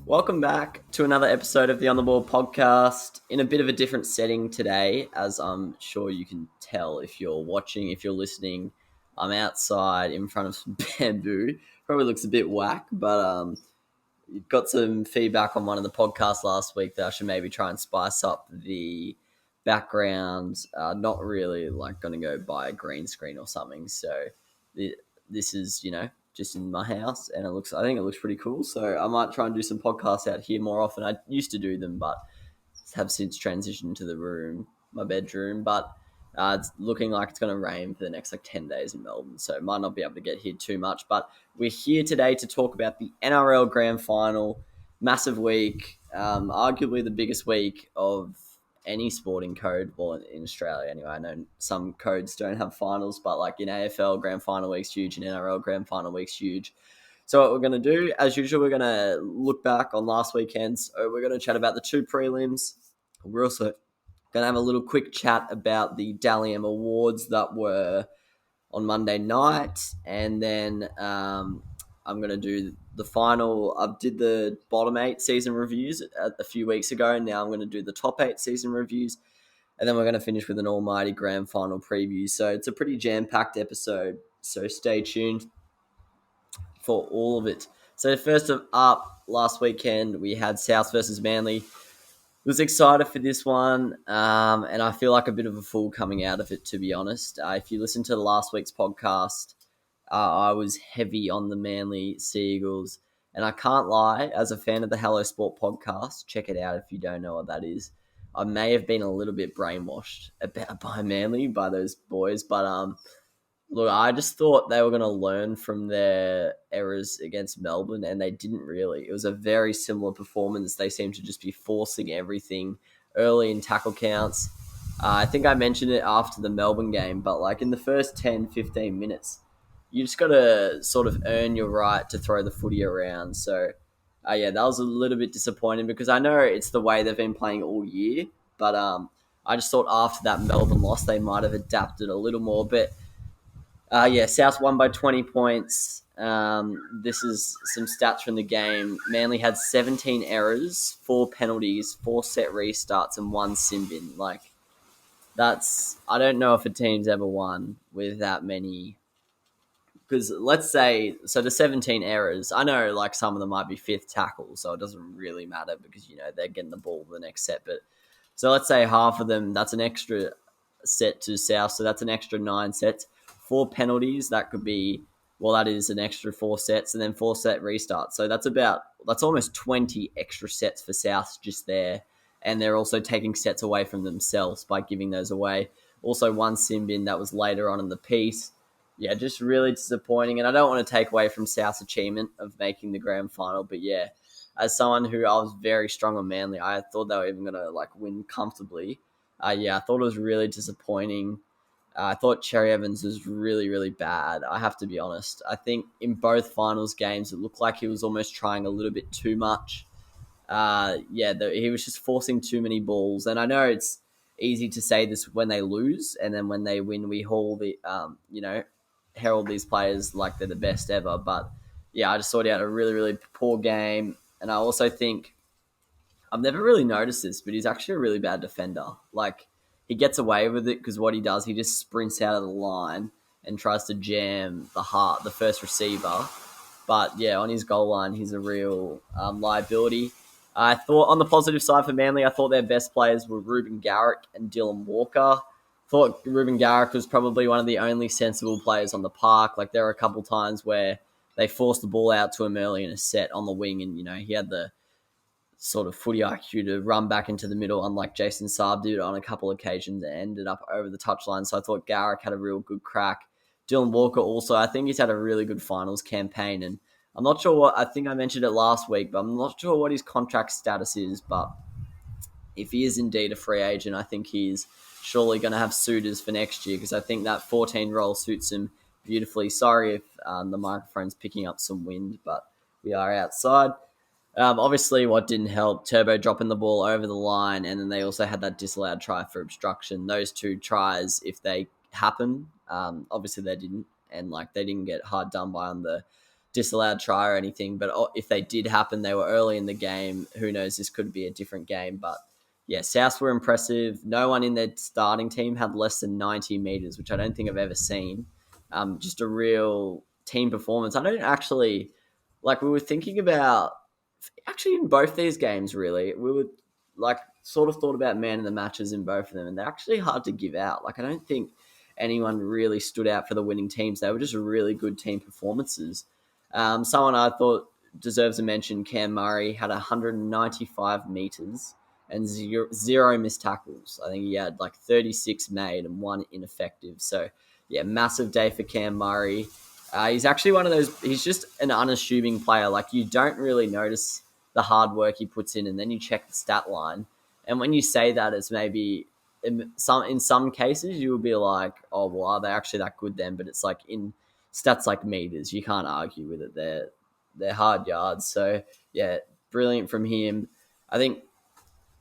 Welcome back to another episode of the On The Ball podcast in a bit of a different setting today, as I'm sure you can tell if you're watching, if you're listening. I'm outside in front of some bamboo. Probably looks a bit whack, but got some feedback on one of the podcasts last week that I should maybe try and spice up the background. Not really like going to go buy a green screen or something. So this is, just in my house, and I think it looks pretty cool. So I might try and do some podcasts out here more often. I used to do them, but have since transitioned to my bedroom. But it's looking like it's going to rain for the next 10 days in Melbourne, so might not be able to get here too much. But we're here today to talk about the NRL Grand Final. Massive week, arguably the biggest week of any sporting code, well, in Australia anyway. I know some codes don't have finals, but like in AFL, Grand Final week's huge, in NRL, Grand Final week's huge. So what we're going to do, as usual, we're going to look back on last weekend's. We're going to chat about the two prelims. We're also going to have a little quick chat about the Dalian Awards that were on Monday night. And then I'm going to do the final. I did the bottom 8 season reviews a few weeks ago. Now I'm going to do the top 8 season reviews. And then we're going to finish with an almighty grand final preview. So it's a pretty jam-packed episode. So stay tuned for all of it. So first up, last weekend, we had South versus Manly. Was excited for this one, and I feel like a bit of a fool coming out of it, to be honest. If you listen to last week's podcast, I was heavy on the Manly Seagulls, and I can't lie, as a fan of the Hello Sport podcast, check it out if you don't know what that is. I may have been a little bit brainwashed by Manly, by those boys, but look, I just thought they were going to learn from their errors against Melbourne, and they didn't really. It was a very similar performance. They seemed to just be forcing everything early in tackle counts. I think I mentioned it after the Melbourne game, but like in the first 10, 15 minutes, you just got to sort of earn your right to throw the footy around. So, that was a little bit disappointing because I know it's the way they've been playing all year, but I just thought after that Melbourne loss, they might have adapted a little more, but South won by 20 points. This is some stats from the game. Manly had 17 errors, 4 penalties, 4 set restarts, and 1 sin bin. Like, I don't know if a team's ever won with that many. Because let's say, so the 17 errors, I know like some of them might be fifth tackle, so it doesn't really matter because, they're getting the ball the next set. But so let's say half of them, that's an extra set to South, so that's an extra 9 sets. 4 penalties, that is an extra 4 sets, and then 4 set restarts. So that's almost 20 extra sets for South just there. And they're also taking sets away from themselves by giving those away. Also 1 sin bin that was later on in the piece. Yeah, just really disappointing. And I don't want to take away from South's achievement of making the grand final, but yeah, as someone who I was very strong on Manly, I thought they were even going to win comfortably. I thought it was really disappointing. I thought Cherry Evans was really, really bad. I have to be honest. I think in both finals games, it looked like he was almost trying a little bit too much. He was just forcing too many balls. And I know it's easy to say this when they lose, and then when they win, we herald these players like they're the best ever. But yeah, I just thought he had a really, really poor game. And I also think, I've never really noticed this, but he's actually a really bad defender. Like, he gets away with it because what he does, he just sprints out of the line and tries to jam the first receiver. But yeah, on his goal line, he's a real liability. I thought on the positive side for Manly, I thought their best players were Ruben Garrick and Dylan Walker. Thought Ruben Garrick was probably one of the only sensible players on the park. Like, there were a couple times where they forced the ball out to him early in a set on the wing, and he had the sort of footy IQ to run back into the middle, unlike Jason Saab did on a couple of occasions and ended up over the touchline. So I thought Garrick had a real good crack. Dylan Walker also, I think he's had a really good finals campaign, and I'm not sure I think I mentioned it last week, but I'm not sure what his contract status is, but if he is indeed a free agent, I think he's surely going to have suitors for next year because I think that 14 role suits him beautifully. Sorry if the microphone's picking up some wind, but we are outside. Obviously, what didn't help, Turbo dropping the ball over the line, and then they also had that disallowed try for obstruction. Those 2 tries, if they happen. Obviously they didn't, and like they didn't get hard done by on the disallowed try or anything. But if they did happen, they were early in the game. Who knows? This could be a different game. But yeah, Souths were impressive. No one in their starting team had less than 90 meters, which I don't think I've ever seen. Just a real team performance. I don't actually like. We were thinking about actually in both these games. Really, we were like sort of thought about man of the matches in both of them, and they're actually hard to give out. Like I don't think anyone really stood out for the winning teams. They were just really good team performances. Someone I thought deserves a mention, Cam Murray, had 195 meters and zero missed tackles. I think he had like 36 made and one ineffective. So, yeah, massive day for Cam Murray. He's actually one of those, he's just an unassuming player. Like, you don't really notice the hard work he puts in, and then you check the stat line. And when you say that, it's maybe in some cases you will be like, oh, well, are they actually that good then? But it's like in stats like meters, you can't argue with it. They're hard yards. So, yeah, brilliant from him. I think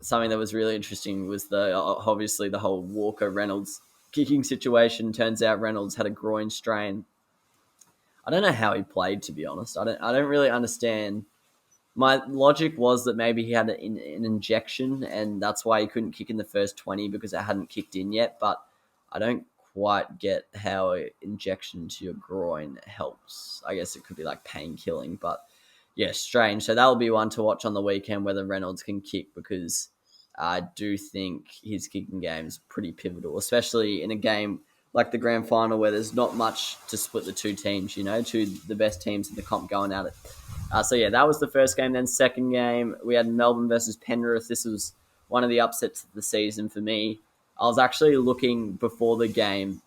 something that was really interesting was obviously the whole Walker Reynolds kicking situation. Turns out Reynolds had a groin strain. I don't know how he played, to be honest. I don't really understand. My logic was that maybe he had an injection and that's why he couldn't kick in the first 20 because it hadn't kicked in yet. But I don't quite get how an injection to your groin helps. I guess it could be like pain killing, but yeah, strange. So that'll be one to watch on the weekend whether Reynolds can kick, because I do think his kicking game is pretty pivotal, especially in a game like the grand final where there's not much to split the two teams, two the best teams in the comp going at it. So yeah, that was the first game. Then second game, we had Melbourne versus Penrith. This was one of the upsets of the season for me. I was actually looking before the game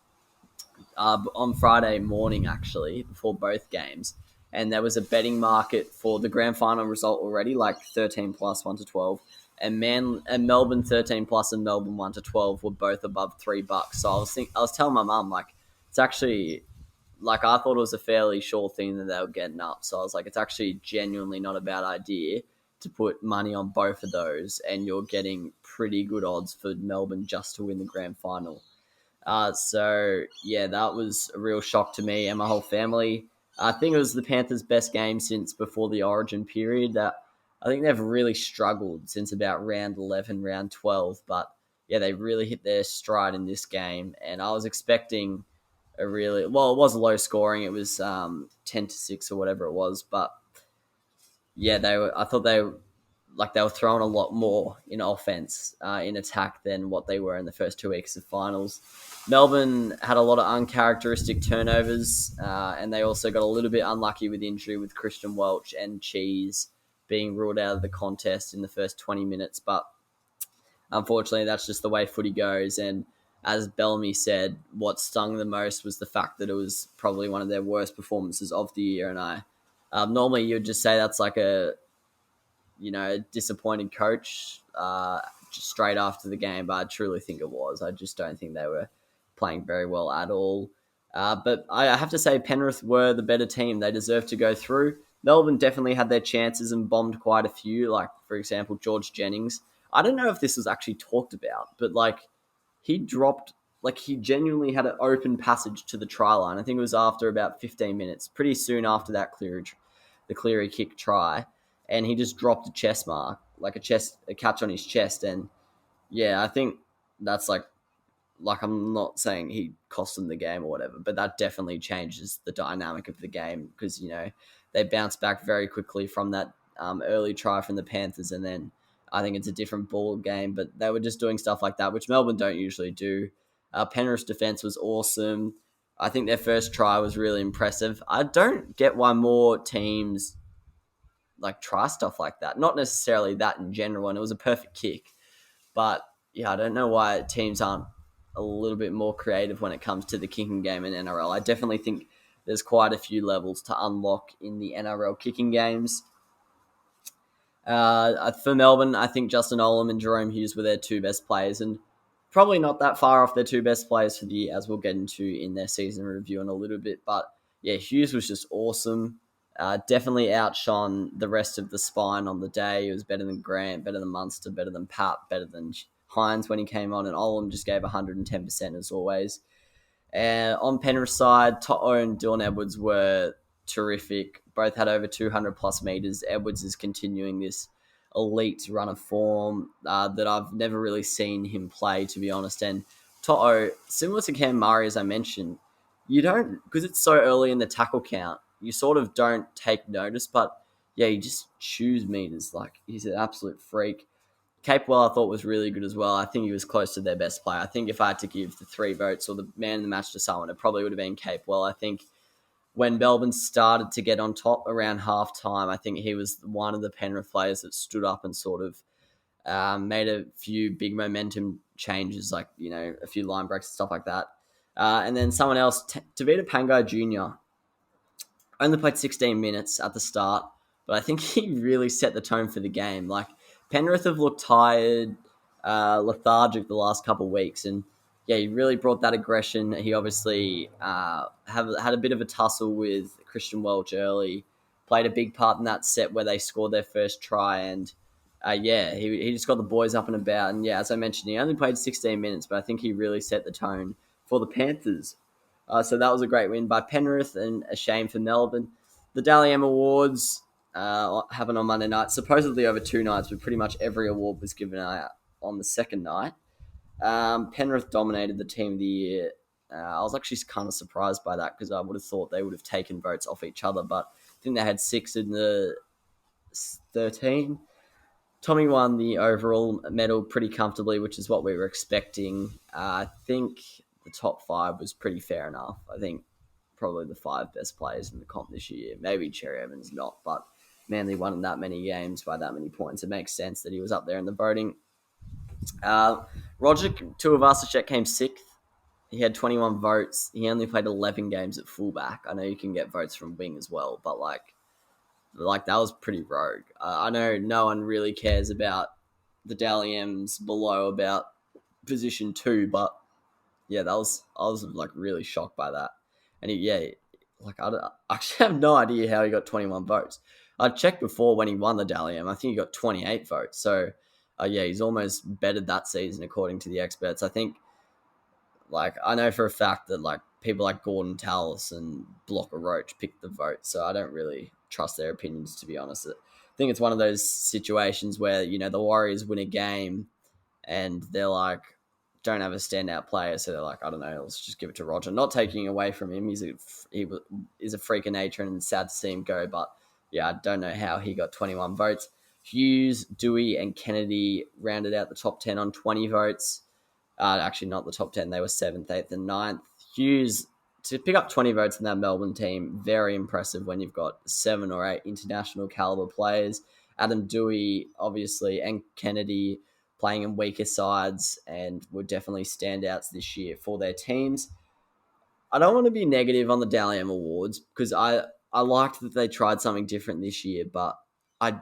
on Friday morning, actually, before both games. And there was a betting market for the grand final result already, like 13 plus 1 to 12. And Melbourne 13 plus and Melbourne 1 to 12 were both above $3. So I was telling my mum, like, it's actually, like, I thought it was a fairly sure thing that they were getting up. So I was like, it's actually genuinely not a bad idea to put money on both of those, and you're getting pretty good odds for Melbourne just to win the grand final. So yeah, that was a real shock to me and my whole family. I think it was the Panthers' best game since before the Origin period. That I think they've really struggled since about round 11, round 12. But yeah, they really hit their stride in this game, and I was expecting it was low scoring. It was 10-6 or whatever it was, but yeah, I thought they were throwing a lot more in offense, in attack than what they were in the first 2 weeks of finals. Melbourne had a lot of uncharacteristic turnovers, and they also got a little bit unlucky with injury with Christian Welch and Cheese being ruled out of the contest in the first 20 minutes. But unfortunately, that's just the way footy goes. And as Bellamy said, what stung the most was the fact that it was probably one of their worst performances of the year. And normally you'd just say that's like a disappointed coach just straight after the game, but I truly think it was. I just don't think they were playing very well at all. But I have to say Penrith were the better team. They deserved to go through. Melbourne definitely had their chances and bombed quite a few, like, for example, George Jennings. I don't know if this was actually talked about, but, like, he genuinely had an open passage to the try line. I think it was after about 15 minutes, pretty soon after that the Cleary kick try. And he just dropped a chest mark, like a catch on his chest. And yeah, I think that's like I'm not saying he cost them the game or whatever, but that definitely changes the dynamic of the game because, they bounced back very quickly from that early try from the Panthers. And then I think it's a different ball game, but they were just doing stuff like that, which Melbourne don't usually do. Penrith's defense was awesome. I think their first try was really impressive. I don't get why more teams like try stuff like that. Not necessarily that in general, and it was a perfect kick. But yeah, I don't know why teams aren't a little bit more creative when it comes to the kicking game in NRL. I definitely think there's quite a few levels to unlock in the NRL kicking games. For Melbourne, I think Justin Olam and Jerome Hughes were their two best players, and probably not that far off their two best players for the year, as we'll get into in their season review in a little bit. But yeah, Hughes was just awesome. Definitely outshone the rest of the spine on the day. He was better than Grant, better than Munster, better than Pat, better than Hines when he came on, and Olam just gave 110% as always. And on Penrith side, Toto and Dylan Edwards were terrific. Both had over 200 plus meters. Edwards is continuing this elite run of form that I've never really seen him play, to be honest. And Toto, similar to Cam Murray, as I mentioned, you don't, because it's so early in the tackle count, you sort of don't take notice, but yeah, he just chews meters. Like, he's an absolute freak. Capewell, I thought, was really good as well. I think he was close to their best player. I think if I had to give the 3 votes or the man of the match to someone, it probably would have been Capewell. I think when Melbourne started to get on top around half time, I think he was one of the Penrith players that stood up and sort of made a few big momentum changes, like, a few line breaks and stuff like that. And then someone else, Tavita Pangai Jr., only played 16 minutes at the start, but I think he really set the tone for the game. Like, Penrith have looked tired, lethargic the last couple of weeks, and yeah, he really brought that aggression. He obviously had a bit of a tussle with Christian Welch early, played a big part in that set where they scored their first try, and he just got the boys up and about. And yeah, as I mentioned, he only played 16 minutes, but I think he really set the tone for the Panthers. So that was a great win by Penrith and a shame for Melbourne. The Dalian Awards happened on Monday night, supposedly over 2 nights, but pretty much every award was given out on the second night. Penrith dominated the team of the year. I was actually kind of surprised by that because I would have thought they would have taken votes off each other, but I think they had 6 in the 13. Tommy won the overall medal pretty comfortably, which is what we were expecting. I think the top 5 was pretty fair enough. I think probably the 5 best players in the comp this year. Maybe Cherry Evans not, but Manly won in that many games by that many points. It makes sense that he was up there in the voting. Roger Tuivasa-Sheck came 6th. He had 21 votes. He only played 11 games at fullback. I know you can get votes from wing as well, but like that was pretty rogue. I know no one really cares about the Dalians below about position 2, but yeah, I was like really shocked by that. And I actually have no idea how he got 21 votes. I checked before when he won the Dalian. I think he got 28 votes. So he's almost bettered that season according to the experts. I think, like, I know for a fact that like people like Gordon Tallis and Blocker Roach picked the vote, so I don't really trust their opinions, to be honest. I think it's one of those situations where the Warriors win a game and they're like, don't have a standout player, so they're like, I don't know, let's just give it to Roger. Not taking away from him, he is a freak of nature and sad to see him go, but yeah, I don't know how he got 21 votes. Hughes, Dewey, and Kennedy rounded out the top 10 on 20 votes. Actually, not the top 10. They were 7th, 8th, and 9th. Hughes, to pick up 20 votes in that Melbourne team, very impressive when you've got 7 or 8 international caliber players. Adam Dewey, obviously, and Kennedy playing in weaker sides and were definitely standouts this year for their teams. I don't want to be negative on the Dalian Awards because I liked that they tried something different this year, but I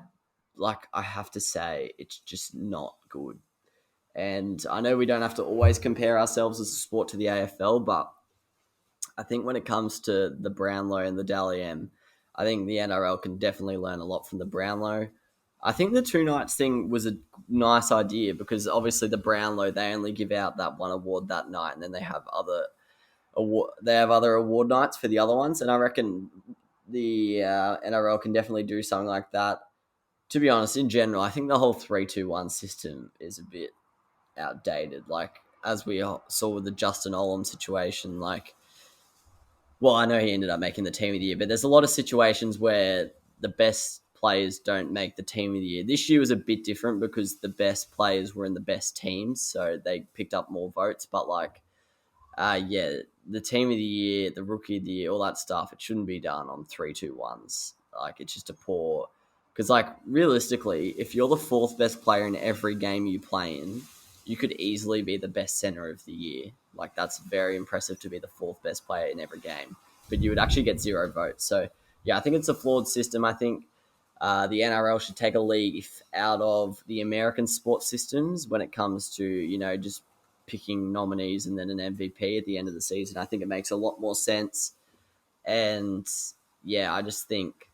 have to say it's just not good. And I know we don't have to always compare ourselves as a sport to the AFL, but I think when it comes to the Brownlow and the Dalian, I think the NRL can definitely learn a lot from the Brownlow. I think the 2 nights thing was a nice idea because obviously the Brownlow, they only give out that one award that night, and then they have other award nights for the other ones. And I reckon the NRL can definitely do something like that. To be honest, in general, I think the whole 3-2-1 system is a bit outdated. Like, as we saw with the Justin Olam situation, I know he ended up making the team of the year, but there's a lot of situations where the best players don't make the team of the year. This year was a bit different because the best players were in the best teams, so they picked up more votes. But the team of the year, the rookie of the year, all that stuff, it shouldn't be done on 3-2-1s. Like, it's just a poor. Because, realistically, if you're the 4th best player in every game you play in, you could easily be the best center of the year. Like, that's very impressive to be the 4th best player in every game. But you would actually get 0 votes. So, yeah, I think it's a flawed system. I think the NRL should take a leaf out of the American sports systems when it comes to, just picking nominees and then an MVP at the end of the season. I think it makes a lot more sense. And, yeah, I just think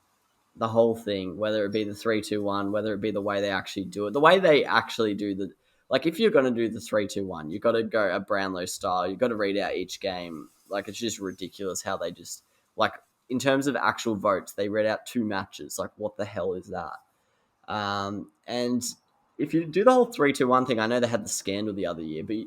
the whole thing, whether it be the 3-2-1, whether it be the way they actually do it, the way they actually do like if you're going to do the 3-2-1, you've got to go a Brownlow style. You've got to read out each game. Like, it's just ridiculous how they just, like, in terms of actual votes, they read out 2 matches. Like, what the hell is that? And if you do the whole 3-2-1 thing, I know they had the scandal the other year, but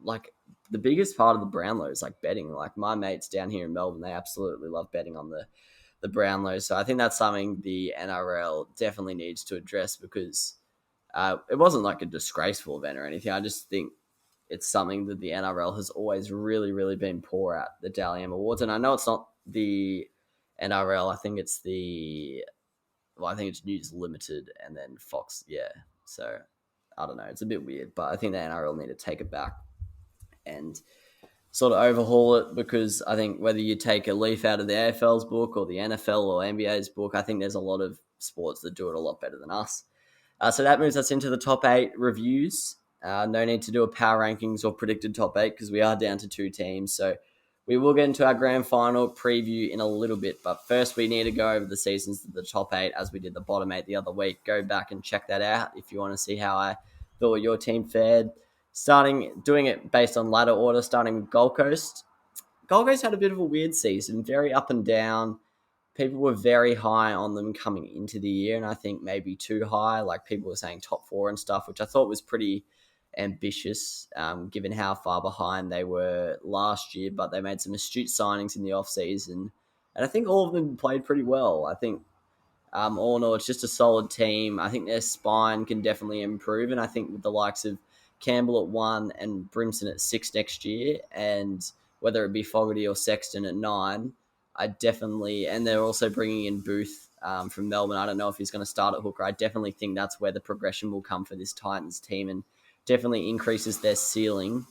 like the biggest part of the Brownlow is like betting. Like my mates down here in Melbourne, they absolutely love betting on the Brownlow. So I think that's something the NRL definitely needs to address because it wasn't like a disgraceful event or anything. I just think it's something that the NRL has always really, really been poor at, the Dalian Awards. And I know it's not the NRL. I think it's I think it's News Limited and then Fox. Yeah. So I don't know. It's a bit weird, but I think the NRL need to take it back and sort of overhaul it because I think whether you take a leaf out of the AFL's book or the NFL or NBA's book, I think there's a lot of sports that do it a lot better than us. So that moves us into the top 8 reviews. No need to do a power rankings or predicted top 8 because we are down to 2 teams. So we will get into our grand final preview in a little bit. But first, we need to go over the seasons of the top 8 as we did the bottom 8 the other week. Go back and check that out if you want to see how I thought your team fared. Doing it based on ladder order, starting with Gold Coast. Gold Coast had a bit of a weird season, very up and down. People were very high on them coming into the year, and I think maybe too high. Like people were saying top 4 and stuff, which I thought was pretty ambitious, given how far behind they were last year. But they made some astute signings in the off season, and I think all of them played pretty well. I think all in all, it's just a solid team. I think their spine can definitely improve, and I think with the likes of Campbell at 1 and Brimson at 6 next year, and whether it be Fogarty or Sexton at 9, I definitely, and they're also bringing in Booth from Melbourne. I don't know if he's going to start at hooker. I definitely think that's where the progression will come for this Titans team and definitely increases their ceiling.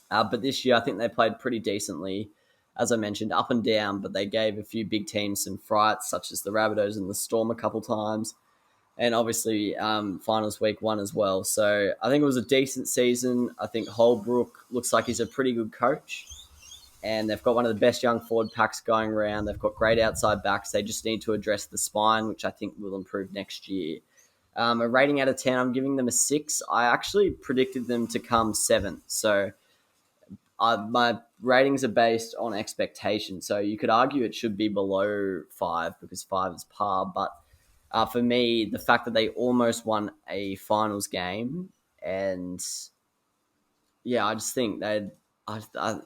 But this year, I think they played pretty decently. As I mentioned, up and down, but they gave a few big teams some frights, such as the Rabbitohs and the Storm a couple times. And obviously, finals week 1 as well. So I think it was a decent season. I think Holbrook looks like he's a pretty good coach. And they've got one of the best young forward packs going around. They've got great outside backs. They just need to address the spine, which I think will improve next year. A rating out of 10, I'm giving them a 6. I actually predicted them to come 7th. So my ratings are based on expectation. So you could argue it should be below 5 because 5 is par. But for me, the fact that they almost won a finals game and yeah, I just think I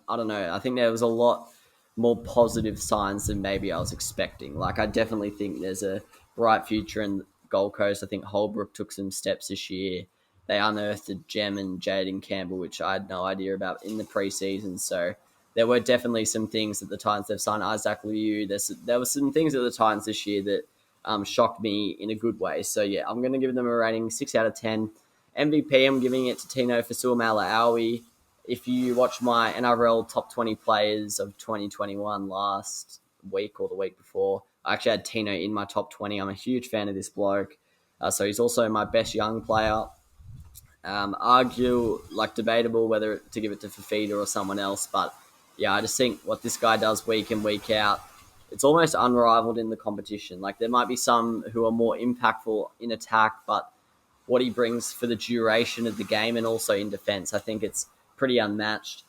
don't know. I think there was a lot more positive signs than maybe I was expecting. Like, I definitely think there's a bright future in Gold Coast. I think Holbrook took some steps this year. They unearthed a gem in Jaden Campbell, which I had no idea about in the preseason. So there were definitely some things at the Titans. They've signed Isaac Liu. There were some things at the Titans this year that shocked me in a good way. So yeah, I'm going to give them a rating 6 out of 10. MVP, I'm giving it to Tino Fasuamala-Aui. If you watch my NRL top 20 players of 2021 last week or the week before, I actually had Tino in my top 20. I'm a huge fan of this bloke. So he's also my best young player. Debatable whether to give it to Fafita or someone else. But yeah, I just think what this guy does week in, week out, it's almost unrivaled in the competition. Like there might be some who are more impactful in attack, but what he brings for the duration of the game and also in defense, I think it's pretty unmatched.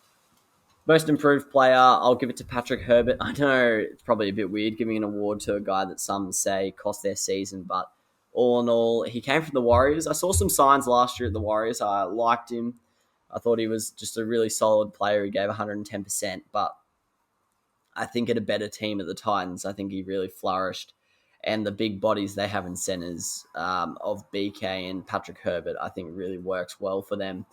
Most improved player, I'll give it to Patrick Herbert. I know it's probably a bit weird giving an award to a guy that some say cost their season, but all in all, he came from the Warriors. I saw some signs last year at the Warriors. I liked him. I thought he was just a really solid player. He gave 110%, but I think at a better team at the Titans, I think he really flourished. And the big bodies they have in centres of BK and Patrick Herbert, I think really works well for them.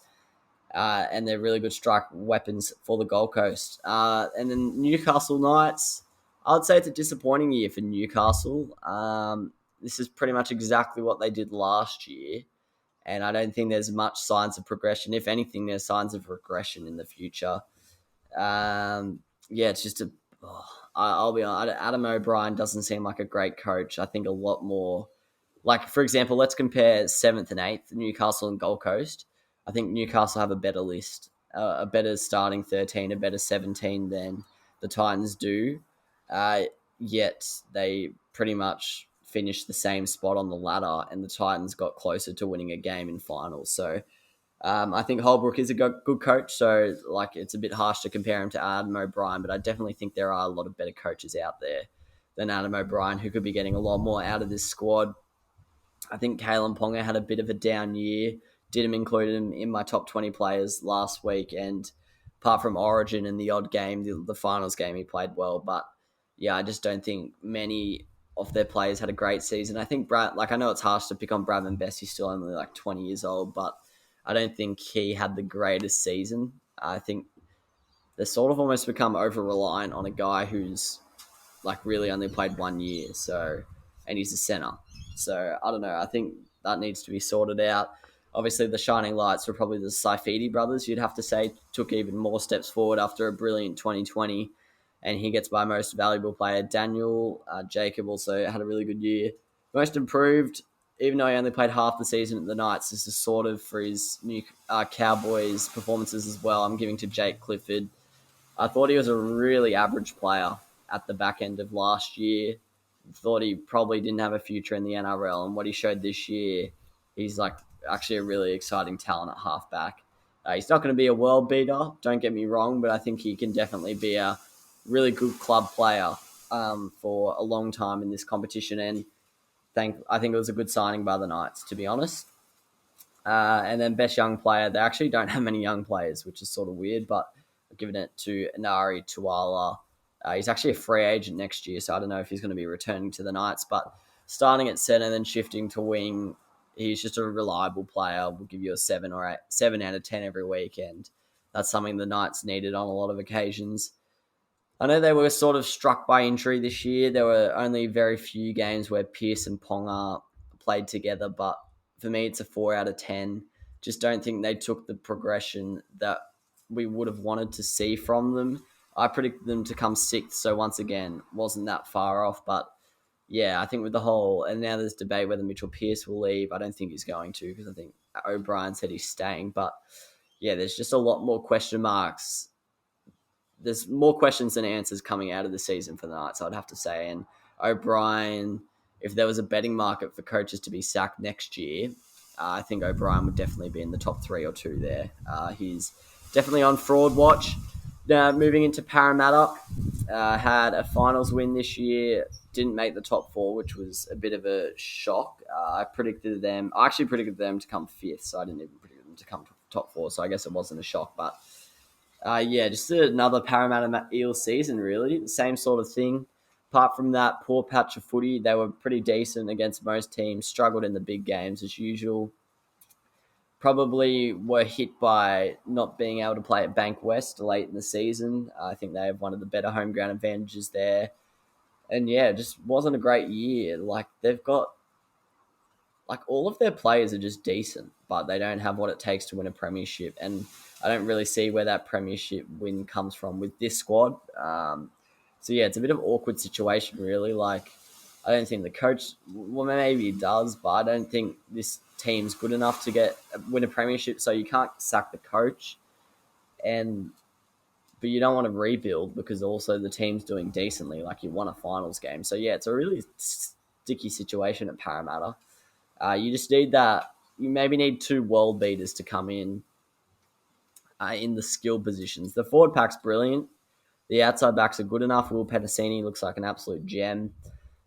And they're really good strike weapons for the Gold Coast. And then Newcastle Knights, I would say it's a disappointing year for Newcastle. This is pretty much exactly what they did last year. And I don't think there's much signs of progression. If anything, there's signs of regression in the future. It's just I'll be honest, Adam O'Brien doesn't seem like a great coach. I think a lot more, like, for example, let's compare 7th and 8th, Newcastle and Gold Coast. I think Newcastle have a better list, a better starting 13, a better 17 than the Titans do. Yet they pretty much finished the same spot on the ladder, and the Titans got closer to winning a game in finals. So I think Holbrook is a good coach, so like it's a bit harsh to compare him to Adam O'Brien, but I definitely think there are a lot of better coaches out there than Adam O'Brien who could be getting a lot more out of this squad. I think Kalen Ponga had a bit of a down year. Didn't include him in my top 20 players last week, and apart from Origin and the odd game, the finals game, he played well. But yeah, I just don't think many of their players had a great season. I think Brad, like I know it's harsh to pick on Bradman Best. He's still only like 20 years old, but I don't think he had the greatest season. I think they sort of almost become over reliant on a guy who's like really only played 1 year. So, and he's a center. So I don't know. I think that needs to be sorted out. Obviously, the shining lights were probably the Saifidi brothers. You'd have to say took even more steps forward after a brilliant 2020, and he gets by most valuable player. Daniel Jacob also had a really good year. Most improved, even though he only played half the season at the Knights, this is sort of for his new Cowboys performances as well. I'm giving to Jake Clifford. I thought he was a really average player at the back end of last year. Thought he probably didn't have a future in the NRL, and what he showed this year, he's like actually a really exciting talent at halfback. He's not going to be a world beater, don't get me wrong, but I think he can definitely be a really good club player for a long time in this competition. And I think it was a good signing by the Knights, to be honest. And then best young player, they actually don't have many young players, which is sort of weird, but I've given it to Inari Tuala. He's actually a free agent next year, so I don't know if he's going to be returning to the Knights, but starting at centre and then shifting to wing, he's just a reliable player. We'll give you a 7 out of 10 every weekend. That's something the Knights needed on a lot of occasions. I know they were sort of struck by injury this year. There were only very few games where Pearce and Ponga played together, but for me, it's a 4 out of 10. Just don't think they took the progression that we would have wanted to see from them. I predicted them to come sixth, so once again, wasn't that far off. But yeah, I think with the whole, and now there's debate whether Mitchell Pearce will leave. I don't think he's going to because I think O'Brien said he's staying. But yeah, there's just a lot more question marks. There's more questions than answers coming out of the season for the Knights, I'd have to say. And O'Brien, if there was a betting market for coaches to be sacked next year, I think O'Brien would definitely be in the top 3 or 2 there. He's definitely on fraud watch. Now, moving into Parramatta, had a finals win this year, didn't make the top 4, which was a bit of a shock. I actually predicted them to come 5th, so I didn't even predict them to come top 4, so I guess it wasn't a shock, but yeah, just another Parramatta Eels season, really. The same sort of thing. Apart from that poor patch of footy, they were pretty decent against most teams, struggled in the big games as usual. Probably were hit by not being able to play at Bank West late in the season. I think they have one of the better home ground advantages there. And yeah, it just wasn't a great year. Like, they've got, like, all of their players are just decent, but they don't have what it takes to win a premiership. And I don't really see where that premiership win comes from with this squad. So yeah, it's a bit of an awkward situation, really. Like, I don't think the coach, well, maybe he does, but I don't think this team's good enough to win a premiership. So you can't sack the coach, but you don't want to rebuild because also the team's doing decently. Like, you won a finals game, so yeah, it's a really sticky situation at Parramatta. You just need that. You maybe need 2 world beaters to come in the skill positions. The forward pack's brilliant. The outside backs are good enough. Will Petasini looks like an absolute gem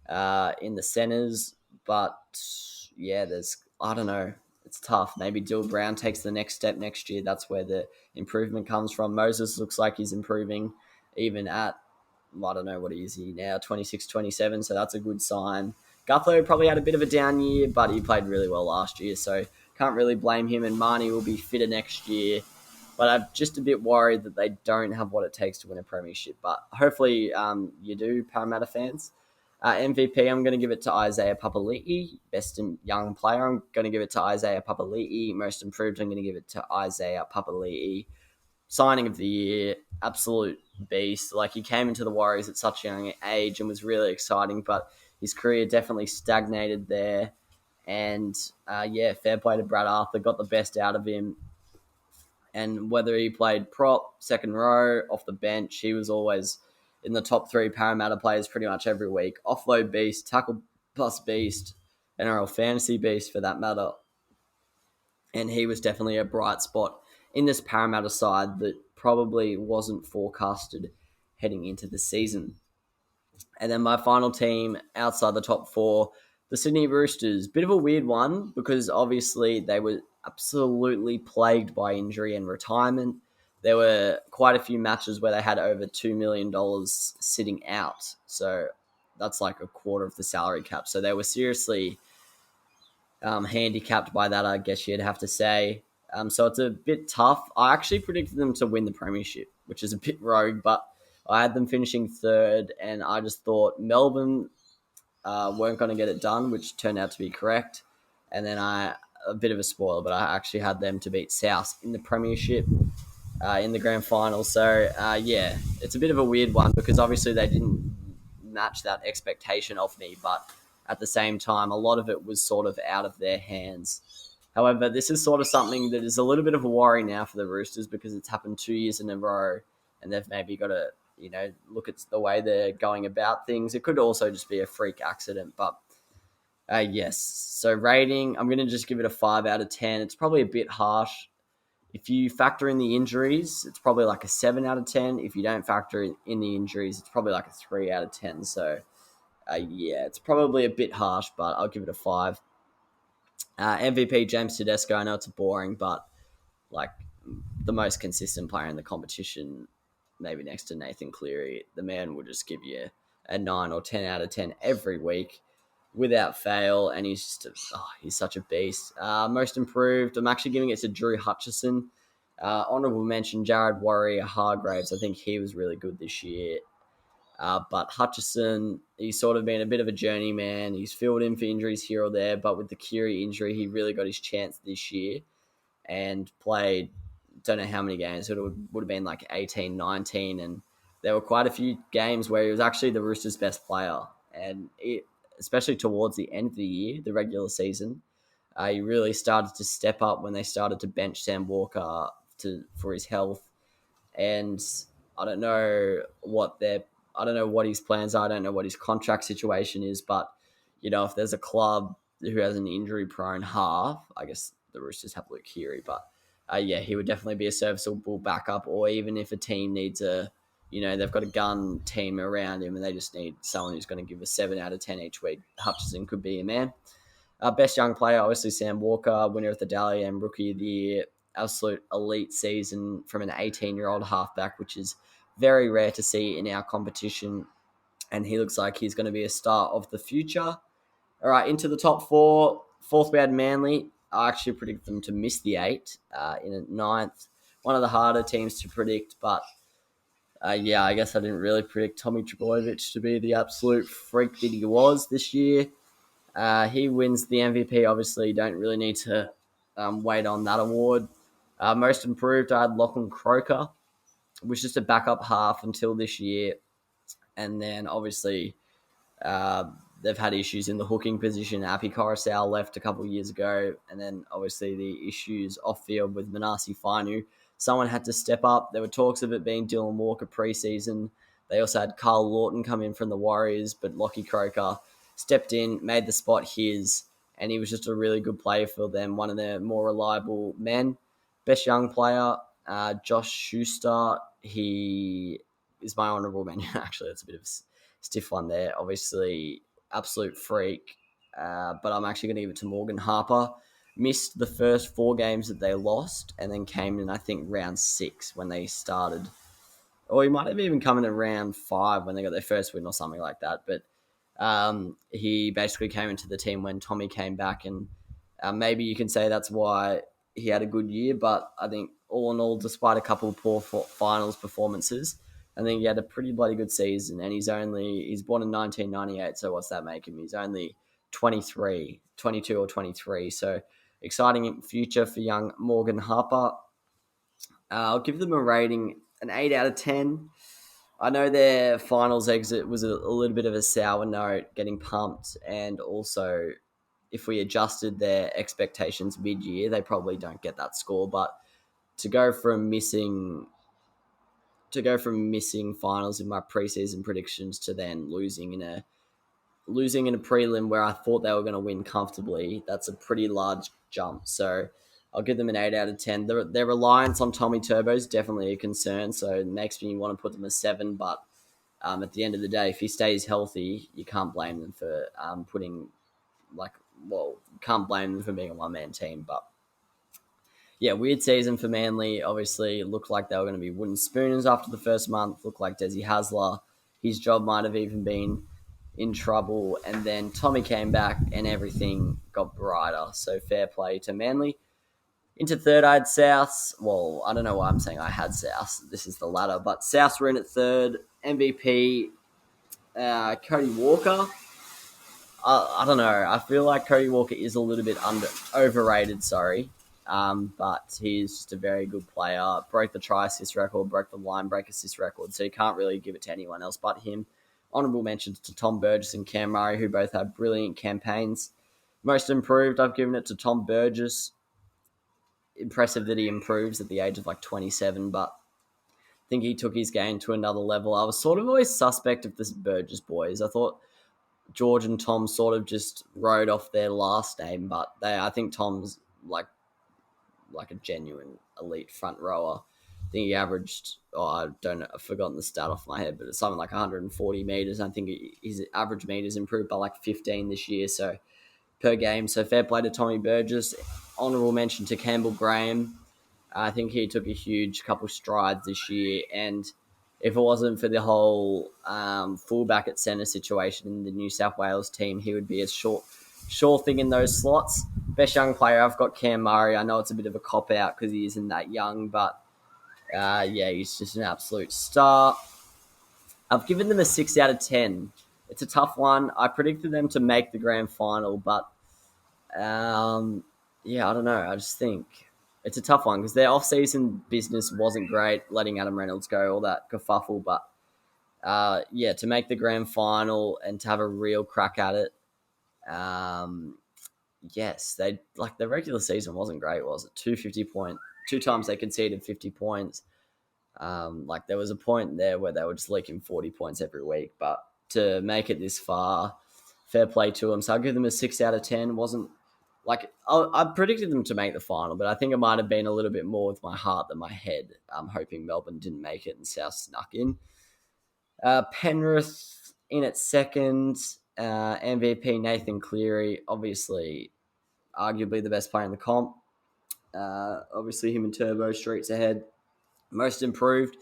in the centres. But yeah, I don't know. It's tough. Maybe Dill Brown takes the next step next year. That's where the improvement comes from. Moses looks like he's improving even at, I don't know, what is he now, 26, 27. So that's a good sign. Gutho probably had a bit of a down year, but he played really well last year. So can't really blame him. And Marnie will be fitter next year. But I'm just a bit worried that they don't have what it takes to win a premiership. But hopefully you do, Parramatta fans. MVP, I'm going to give it to Isaiah Papali'i. Best young player, I'm going to give it to Isaiah Papali'i. Most improved, I'm going to give it to Isaiah Papali'i. Signing of the year, absolute beast. Like, he came into the Warriors at such a young age and was really exciting, but his career definitely stagnated there. And yeah, fair play to Brad Arthur, got the best out of him. And whether he played prop, second row, off the bench, he was always in the top 3 Parramatta players pretty much every week. Offload beast, tackle plus beast, NRL fantasy beast for that matter. and he was definitely a bright spot in this Parramatta side that probably wasn't forecasted heading into the season. And then my final team outside the top four, the Sydney Roosters. Bit of a weird one because obviously they were absolutely plagued by injury and retirement. There were quite a few matches where they had over $2 million sitting out. So that's like a quarter of the salary cap. So they were seriously handicapped by that, I guess you'd have to say. So it's a bit tough. I actually predicted them to win the premiership, which is a bit rogue, but I had them finishing third, and I just thought Melbourne weren't going to get it done, which turned out to be correct. And then a bit of a spoiler, but I actually had them to beat South in the premiership in the grand final. So, yeah, it's a bit of a weird one because obviously they didn't match that expectation of me, but at the same time, a lot of it was sort of out of their hands. However, this is sort of something that is a little bit of a worry now for the Roosters because it's happened 2 years in a row and they've maybe got to, look at the way they're going about things. It could also just be a freak accident, but yes. So rating, I'm going to just give it a 5 out of 10. It's probably a bit harsh. If you factor in the injuries, it's probably like a 7 out of 10. If you don't factor in the injuries, it's probably like a 3 out of 10. So, yeah, it's probably a bit harsh, but I'll give it a 5. MVP James Tedesco, I know it's boring, but like the most consistent player in the competition, maybe next to Nathan Cleary, the man will just give you a 9 or 10 out of 10 every week without fail, and he's such a beast. Most improved, I'm actually giving it to Drew Hutchison. Honourable mention, Jared Warrior-Hargreaves. I think he was really good this year. But Hutchison, he's sort of been a bit of a journeyman. He's filled in for injuries here or there, but with the Kiri injury, he really got his chance this year and played, don't know how many games, it would have been like 18, 19, and there were quite a few games where he was actually the Roosters' best player. And especially towards the end of the year, the regular season, he really started to step up when they started to bench Sam Walker for his health. And I don't know I don't know what his plans are. I don't know what his contract situation is, but if there's a club who has an injury-prone half, I guess the Roosters have Luke Keary, but yeah, he would definitely be a serviceable backup. Or even if a team needs they've got a gun team around him and they just need someone who's going to give a 7 out of 10 each week, Hutchison could be a man. Best young player, obviously Sam Walker, winner of the Dalian Rookie of the Year, absolute elite season from an 18-year-old halfback, which is very rare to see in our competition. And he looks like he's going to be a star of the future. All right, into the top four. Fourth, we had Manly. I actually predict them to miss the 8 in a ninth. One of the harder teams to predict, but yeah, I guess I didn't really predict Tommy Trbojevic to be the absolute freak that he was this year. He wins the MVP. Obviously, don't really need to wait on that award. Most improved, I had Lachlan Croker, was just a backup half until this year. And then obviously uh, they've had issues in the hooking position. Api Coruscant left a couple of years ago. And then obviously the issues off field with Manasi Fainu. Someone had to step up. There were talks of it being Dylan Walker preseason. They also had Carl Lawton come in from the Warriors, but Lockie Croker stepped in, made the spot his, and he was just a really good player for them, one of their more reliable men. Best young player, Josh Schuster. He is my honourable mention. Actually, that's a bit of a stiff one there. Obviously, absolute freak. But I'm actually going to give it to Morgan Harper. Missed the first 4 games that they lost and then came in, I think, round 6 when they started. Or he might have even come in at round 5 when they got their first win or something like that. But he basically came into the team when Tommy came back, and maybe you can say that's why he had a good year. But I think all in all, despite a couple of poor finals performances, I think he had a pretty bloody good season. And he's born in 1998, so what's that make him? He's only 22 or 23. So exciting future for young Morgan Harper. I'll give them a rating, an 8 out of 10. I know their finals exit was a little bit of a sour note, getting pumped, and also if we adjusted their expectations mid-year, they probably don't get that score. But to go from missing finals in my preseason predictions to then losing in a prelim where I thought they were going to win comfortably, that's a pretty large jump. So I'll give them an 8 out of 10. Their reliance on Tommy Turbo is definitely a concern, so it makes me want to put them a 7. But at the end of the day, if he stays healthy, you can't blame them for can't blame them for being a one-man team. But yeah, weird season for Manly. Obviously, it looked like they were going to be wooden spooners after the first month. Looked like Desi Hasler, his job might have even been in trouble. And then Tommy came back and everything got brighter. So fair play to Manly. Into third, I had South. Well, I don't know why I'm saying I had South. This is the latter. But Souths were in at third. MVP, Cody Walker. I don't know. I feel like Cody Walker is a little bit overrated, but he's just a very good player. Broke the try assist record, broke the line break assist record, so you can't really give it to anyone else but him. Honourable mentions to Tom Burgess and Cam Murray, who both had brilliant campaigns. Most improved, I've given it to Tom Burgess. Impressive that he improves at the age of 27, but I think he took his game to another level. I was sort of always suspect of this Burgess boys. I thought George and Tom sort of just rode off their last name, but I think Tom's like a genuine elite front rower. I think he averaged, I've forgotten the stat off my head, but it's something like 140 metres. I think his average metres improved by 15 this year, so per game. So fair play to Tommy Burgess. Honourable mention to Campbell Graham. I think he took a huge couple strides this year, and if it wasn't for the whole fullback at centre situation in the New South Wales team, he would be a sure thing in those slots. Best young player, I've got Cam Murray. I know it's a bit of a cop-out because he isn't that young, but he's just an absolute star. I've given them a 6 out of 10. It's a tough one. I predicted them to make the grand final, but I don't know. I just think it's a tough one because their off-season business wasn't great, letting Adam Reynolds go, all that kerfuffle. But to make the grand final and to have a real crack at it, yes, the regular season wasn't great, was it? 2 times they conceded 50 points. There was a point there where they were just leaking 40 points every week, but to make it this far, fair play to them. So I'll give them a 6 out of 10. Wasn't I predicted them to make the final, but I think it might have been a little bit more with my heart than my head. I'm hoping Melbourne didn't make it and South snuck in. Penrith in at second. MVP Nathan Cleary, obviously, arguably the best player in the comp. Obviously, him and Turbo streets ahead. Most improved.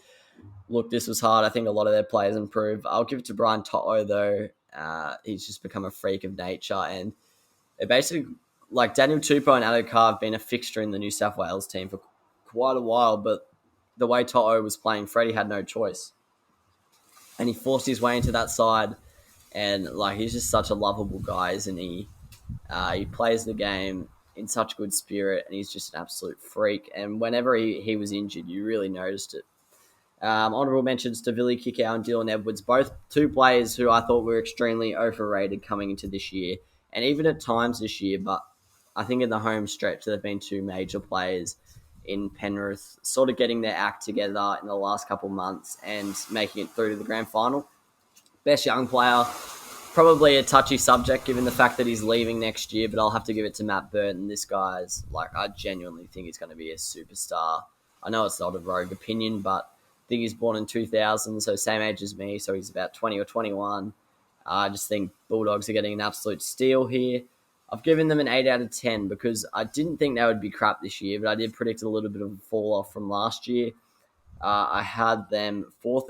Look, this was hard. I think a lot of their players improved. I'll give it to Brian To'o, though. He's just become a freak of nature. And it basically, Daniel Tupou and Addo have been a fixture in the New South Wales team for quite a while. But the way To'o was playing, Freddie had no choice. And he forced his way into that side. And, he's just such a lovable guy, isn't he? He plays the game in such good spirit, and he's just an absolute freak. And whenever he was injured, you really noticed it. Honourable mentions to Billy Kickow and Dylan Edwards, both two players who I thought were extremely overrated coming into this year, and even at times this year, but I think in the home stretch there have been two major players in Penrith sort of getting their act together in the last couple months and making it through to the grand final. Best young player, probably a touchy subject given the fact that he's leaving next year, but I'll have to give it to Matt Burton. This guy's, I genuinely think he's going to be a superstar. I know it's not a rogue opinion, but I think he's born in 2000, so same age as me, so he's about 20 or 21. I just think Bulldogs are getting an absolute steal here. I've given them an 8 out of 10 because I didn't think they would be crap this year, but I did predict a little bit of a fall-off from last year. I had them fourth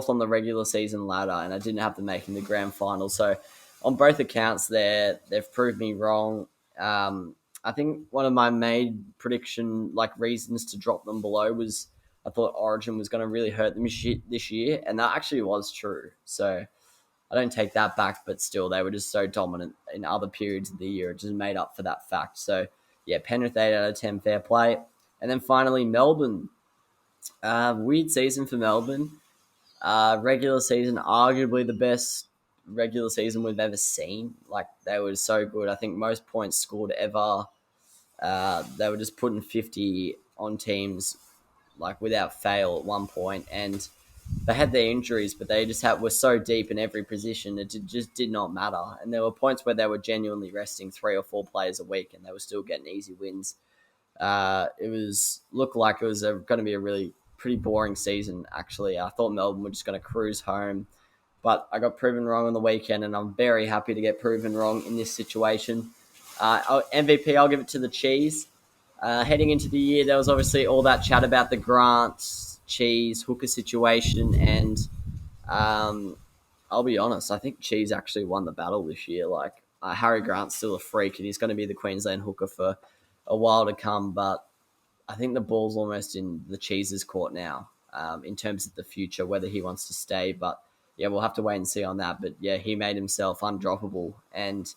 on the regular season ladder, and I didn't have them making the grand final. So on both accounts they've proved me wrong. I think one of my main prediction reasons to drop them below was I thought Origin was going to really hurt them this year, and that actually was true. So I don't take that back, but still, they were just so dominant in other periods of the year. It just made up for that fact. So, yeah, Penrith 8 out of 10, fair play. And then finally, Melbourne. Weird season for Melbourne. Regular season, arguably the best regular season we've ever seen. They were so good. I think most points scored ever. They were just putting 50 on teams without fail at one point, and they had their injuries, but they just were so deep in every position it just did not matter. And there were points where they were genuinely resting 3 or 4 players a week, and they were still getting easy wins. Looked like it was going to be a really pretty boring season, actually. I thought Melbourne were just going to cruise home, but I got proven wrong on the weekend, and I'm very happy to get proven wrong in this situation. MVP, I'll give it to the Cheese. Heading into the year, there was obviously all that chat about the Grant, Cheese, Hooker situation, and I'll be honest, I think Cheese actually won the battle this year. Like, Harry Grant's still a freak, and he's going to be the Queensland hooker for a while to come, but I think the ball's almost in the Cheese's court now, in terms of the future, whether he wants to stay. But yeah, we'll have to wait and see on that. But yeah, he made himself undroppable. And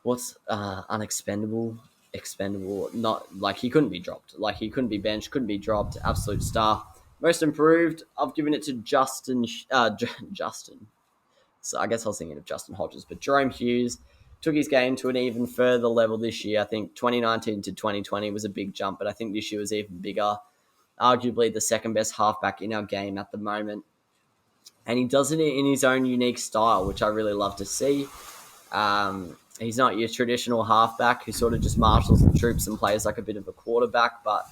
what's unexpendable, expendable? Not like he couldn't be dropped. Like he couldn't be benched, couldn't be dropped. Absolute star. Most improved, I've given it to Justin. So I guess I was thinking of Justin Hodges, but Jerome Hughes took his game to an even further level this year. I think 2019 to 2020 was a big jump, but I think this year was even bigger. Arguably the second best halfback in our game at the moment. And he does it in his own unique style, which I really love to see. He's not your traditional halfback who sort of just marshals the troops and plays like a bit of a quarterback, but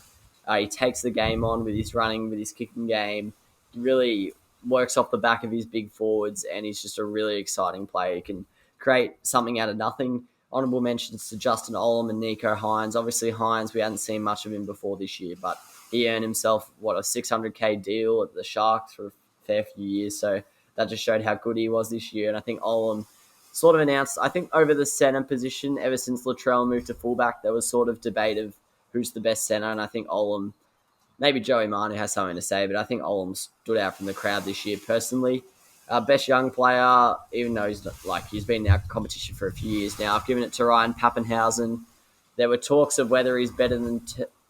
he takes the game on with his running, with his kicking game. He really works off the back of his big forwards, and he's just a really exciting player. He can create something out of nothing. Honourable mentions to Justin Olam and Nico Hines. Obviously, Hines, we hadn't seen much of him before this year, but he earned himself, a $600K deal at the Sharks for a fair few years. So that just showed how good he was this year. And I think Olam sort of announced, I think over the centre position, ever since Latrell moved to fullback, there was sort of debate of who's the best centre. And I think Olam, maybe Joey Manu has something to say, but I think Olam stood out from the crowd this year personally. Best young player, even though he's been in our competition for a few years now. I've given it to Ryan Pappenhausen. There were talks of whether he's better than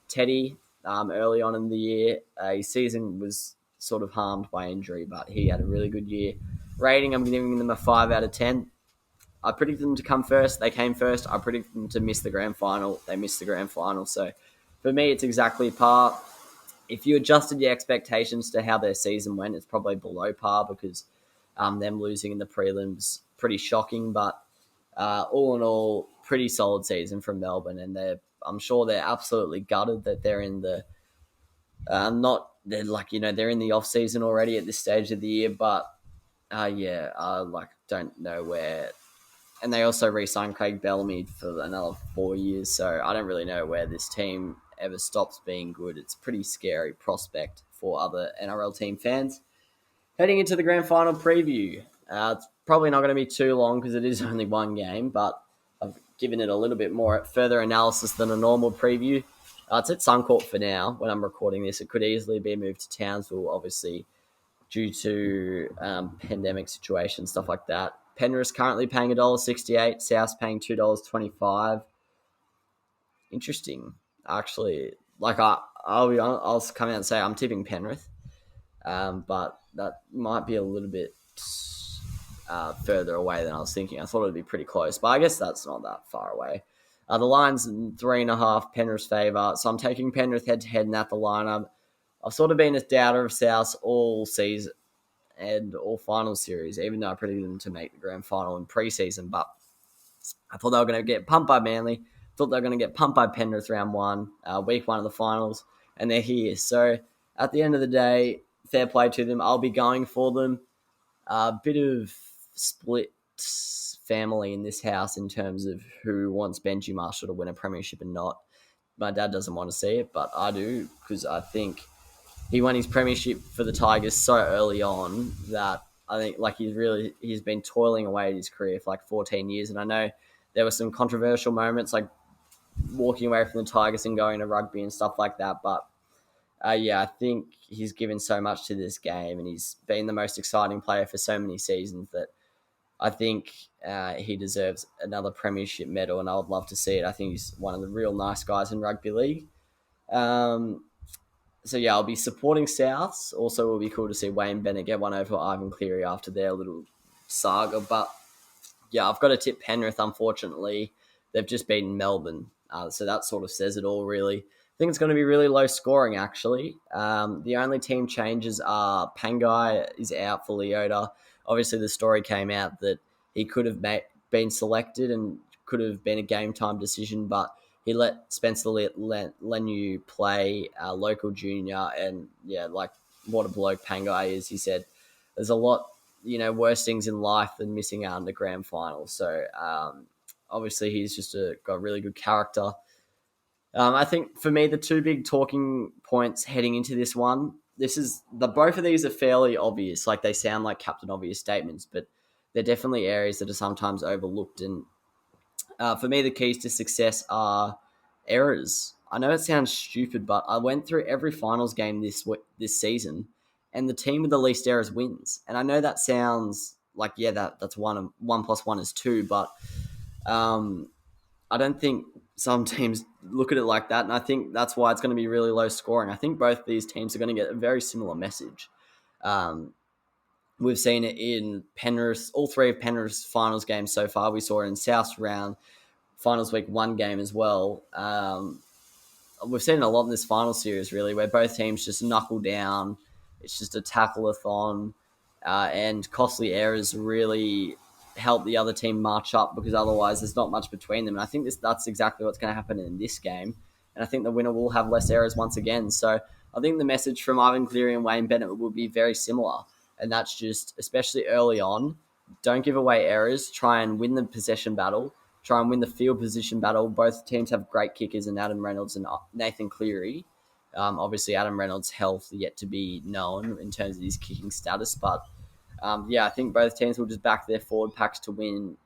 Teddy early on in the year. His season was sort of harmed by injury, but he had a really good year. Rating, I'm giving them a 5 out of 10. I predicted them to come first. They came first. I predicted them to miss the grand final. They missed the grand final. So for me, it's exactly par. If you adjusted your expectations to how their season went, it's probably below par because them losing in the prelims, pretty shocking. But all in all, pretty solid season from Melbourne. And I'm sure they're absolutely gutted that they're in the they're in the off season already at this stage of the year. But don't know where. And they also re-signed Craig Bellamy for another 4 years. So I don't really know where this team ever stops being good. It's a pretty scary prospect for other NRL team fans. Heading into the grand final preview. It's probably not going to be too long because it is only one game, but I've given it a little bit more further analysis than a normal preview. It's at Suncorp for now when I'm recording this. It could easily be moved to Townsville, obviously, due to pandemic situation, stuff like that. Penrith currently paying $1.68, South's paying $2.25. Interesting, actually. I'll be honest, I'll come out and say I'm tipping Penrith, but that might be a little bit further away than I was thinking. I thought it'd be pretty close, but I guess that's not that far away. The line's 3.5, Penrith's favour, so I'm taking Penrith head-to-head in that the lineup. I've sort of been a doubter of South all season and all final series, even though I predicted them to make the grand final in pre-season, but I thought they were going to get pumped by Manly, thought they were going to get pumped by Penrith round one, week one of the finals, and they're here. So at the end of the day, fair play to them. I'll be going for them. A bit of split family in this house in terms of who wants Benji Marshall to win a premiership and not. My dad doesn't want to see it, but I do because I think he won his premiership for the Tigers so early on that I think he's been toiling away at his career for 14 years. And I know there were some controversial moments like walking away from the Tigers and going to rugby and stuff like that. But I think he's given so much to this game and he's been the most exciting player for so many seasons that I think he deserves another premiership medal and I would love to see it. I think he's one of the real nice guys in rugby league. I'll be supporting Souths. Also, it will be cool to see Wayne Bennett get one over Ivan Cleary after their little saga. But, I've got to tip Penrith, unfortunately. They've just beaten Melbourne. So that sort of says it all, really. I think it's going to be really low scoring, actually. The only team changes are Pangai is out for Leota. Obviously, the story came out that he could have been selected and could have been a game time decision, but he let Spencer Lenu play local junior, and like what a bloke Pangai is. He said there's a lot, worse things in life than missing out on the grand final. So obviously he's just got really good character. I think for me, the two big talking points heading into this one, both of these are fairly obvious. Like they sound like Captain Obvious statements, but they're definitely areas that are sometimes overlooked. And for me, the keys to success are errors. I know it sounds stupid, but I went through every finals game this season, and the team with the least errors wins. And I know that sounds like that's one plus one is two, but I don't think some teams look at it like that, and I think that's why it's going to be really low scoring. I think both these teams are going to get a very similar message. We've seen it in Penrith, all three of Penrith's finals games so far. We saw it in South's round, finals week 1 game as well. We've seen it a lot in this final series, really, where both teams just knuckle down. It's just a tackle-a-thon, and costly errors really help the other team march up, because otherwise there's not much between them. And I think that's exactly what's going to happen in this game. And I think the winner will have less errors once again. So I think the message from Ivan Cleary and Wayne Bennett will be very similar. And that's just, especially early on, don't give away errors. Try and win the possession battle. Try and win the field position battle. Both teams have great kickers in Adam Reynolds and Nathan Cleary. Obviously, Adam Reynolds' health yet to be known in terms of his kicking status, but I think both teams will just back their forward packs to win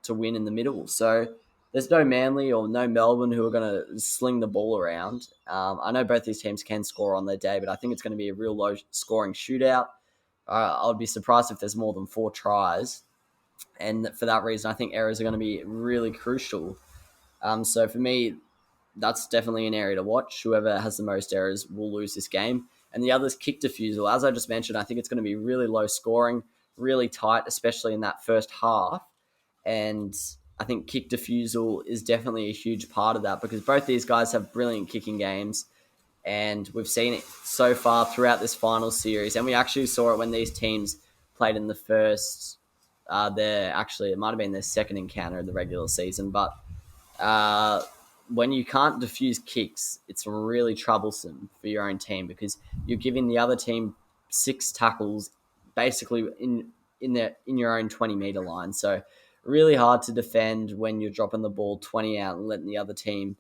in the middle. So there's no Manly or no Melbourne who are going to sling the ball around. I know both these teams can score on their day, but I think it's going to be a real low-scoring shootout. I would be surprised if there's more than 4 tries. And for that reason, I think errors are going to be really crucial. So for me, that's definitely an area to watch. Whoever has the most errors will lose this game. And the other is kick defusal. As I just mentioned, I think it's going to be really low scoring, really tight, especially in that first half. And I think kick defusal is definitely a huge part of that, because both these guys have brilliant kicking games. And we've seen it so far throughout this final series. And we actually saw it when these teams played in the first, it might have been their second encounter in the regular season. But when you can't defuse kicks, it's really troublesome for your own team, because you're giving the other team 6 tackles basically in your own 20-meter line. So really hard to defend when you're dropping the ball 20 out and letting the other team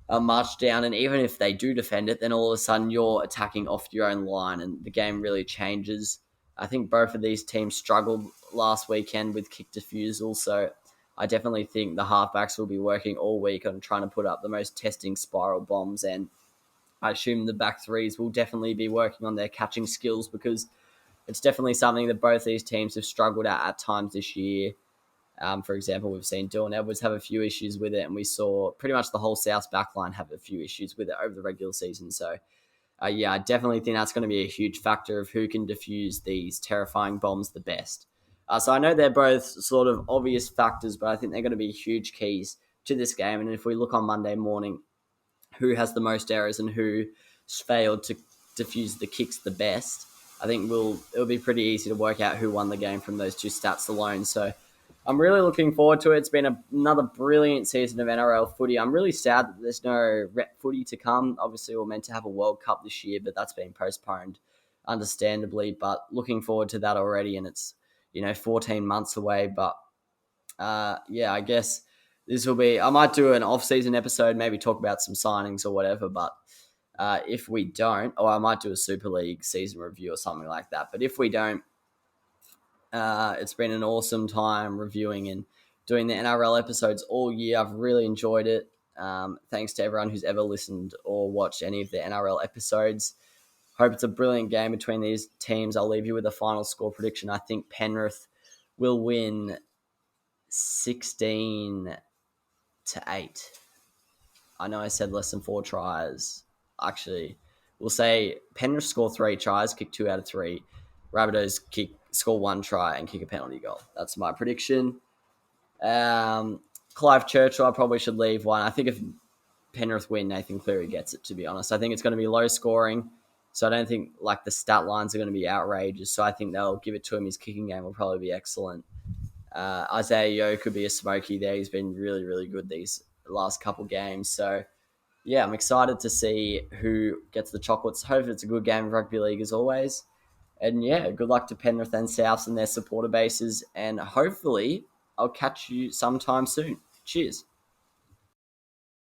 march down. And even if they do defend it, then all of a sudden you're attacking off your own line, and the game really changes. I think both of these teams struggled last weekend with kick defusal, so I definitely think the halfbacks will be working all week on trying to put up the most testing spiral bombs, and I assume the back threes will definitely be working on their catching skills, because it's definitely something that both these teams have struggled at times this year. For example, we've seen Dalian Awards have a few issues with it, and we saw pretty much the whole South backline have a few issues with it over the regular season. So, I definitely think that's going to be a huge factor of who can defuse these terrifying bombs the best. So I know they're both sort of obvious factors, but I think they're going to be huge keys to this game. And if we look on Monday morning, who has the most errors and who failed to defuse the kicks the best, I think it'll be pretty easy to work out who won the game from those 2 stats alone. So I'm really looking forward to it. It's been another brilliant season of NRL footy. I'm really sad that there's no rep footy to come. Obviously, we're meant to have a World Cup this year, but that's been postponed, understandably. But looking forward to that already, and it's 14 months away. But I guess this will be. I might do an off-season episode, maybe talk about some signings or whatever. But if we don't, or I might do a Super League season review or something like that. But if we don't, it's been an awesome time reviewing and doing the NRL episodes all year. I've really enjoyed it. Thanks to everyone who's ever listened or watched any of the NRL episodes. Hope it's a brilliant game between these teams. I'll leave you with a final score prediction. I think Penrith will win 16-8. I know I said less than 4 tries. Actually, we'll say Penrith score 3 tries, kick 2 out of 3. Rabbitohs score 1 try and kick a penalty goal. That's my prediction. Clive Churchill, I probably should leave one. I think if Penrith win, Nathan Cleary gets it, to be honest. I think it's going to be low scoring, so I don't think the stat lines are going to be outrageous. So I think they'll give it to him. His kicking game will probably be excellent. Isaiah Yeo could be a smoky there. He's been really, really good these last couple games. So, yeah, I'm excited to see who gets the chocolates. Hope it's a good game of rugby league as always. And yeah, good luck to Penrith and Souths and their supporter bases. And hopefully, I'll catch you sometime soon. Cheers.